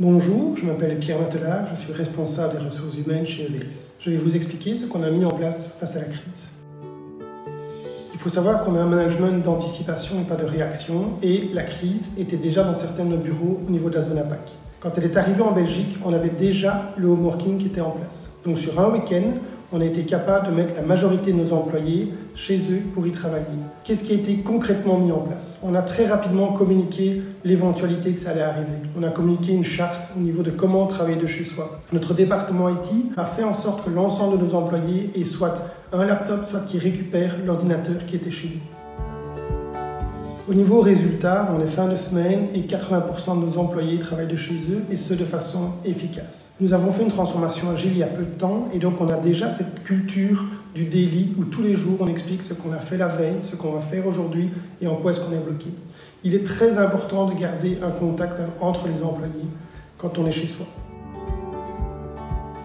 Bonjour, je m'appelle Pierre Matelard, je suis responsable des ressources humaines chez EVS. Je vais vous expliquer ce qu'on a mis en place face à la crise. Il faut savoir qu'on a un management d'anticipation et pas de réaction, et la crise était déjà dans certains de nos bureaux au niveau de la zone APAC. Quand elle est arrivée en Belgique, on avait déjà le home working qui était en place. Donc sur un week-end, on a été capable de mettre la majorité de nos employés chez eux pour y travailler. Qu'est-ce qui a été concrètement mis en place? On a très rapidement communiqué l'éventualité que ça allait arriver. On a communiqué une charte au niveau de comment travailler de chez soi. Notre département IT a fait en sorte que l'ensemble de nos employés aient soit un laptop, soit qu'ils récupèrent l'ordinateur qui était chez nous. Au niveau résultat, on est fin de semaine et 80% de nos employés travaillent de chez eux et ce de façon efficace. Nous avons fait une transformation agile il y a peu de temps et donc on a déjà cette culture du daily où tous les jours on explique ce qu'on a fait la veille, ce qu'on va faire aujourd'hui et en quoi est-ce qu'on est bloqué. Il est très important de garder un contact entre les employés quand on est chez soi.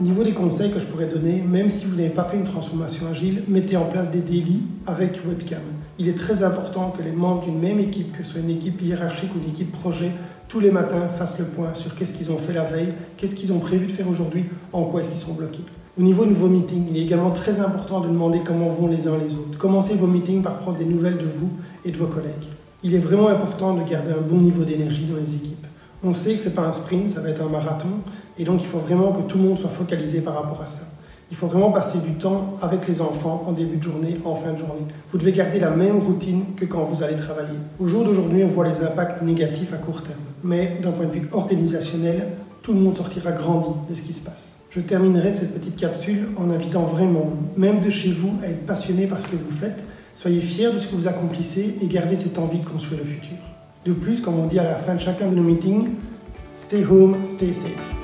Au niveau des conseils que je pourrais donner, même si vous n'avez pas fait une transformation agile, mettez en place des daily avec webcam. Il est très important que les membres d'une même équipe, que ce soit une équipe hiérarchique ou une équipe projet, tous les matins fassent le point sur qu'est-ce qu'ils ont fait la veille, qu'est-ce qu'ils ont prévu de faire aujourd'hui, en quoi est-ce qu'ils sont bloqués. Au niveau de vos meetings, il est également très important de demander comment vont les uns les autres. Commencez vos meetings par prendre des nouvelles de vous et de vos collègues. Il est vraiment important de garder un bon niveau d'énergie dans les équipes. On sait que ce n'est pas un sprint, ça va être un marathon, et donc il faut vraiment que tout le monde soit focalisé par rapport à ça. Il faut vraiment passer du temps avec les enfants en début de journée, en fin de journée. Vous devez garder la même routine que quand vous allez travailler. Au jour d'aujourd'hui, on voit les impacts négatifs à court terme. Mais d'un point de vue organisationnel, tout le monde sortira grandi de ce qui se passe. Je terminerai cette petite capsule en invitant vraiment, même de chez vous, à être passionné par ce que vous faites. Soyez fiers de ce que vous accomplissez et gardez cette envie de construire le futur. De plus, comme on dit à la fin de chacun de nos meetings, stay home, stay safe.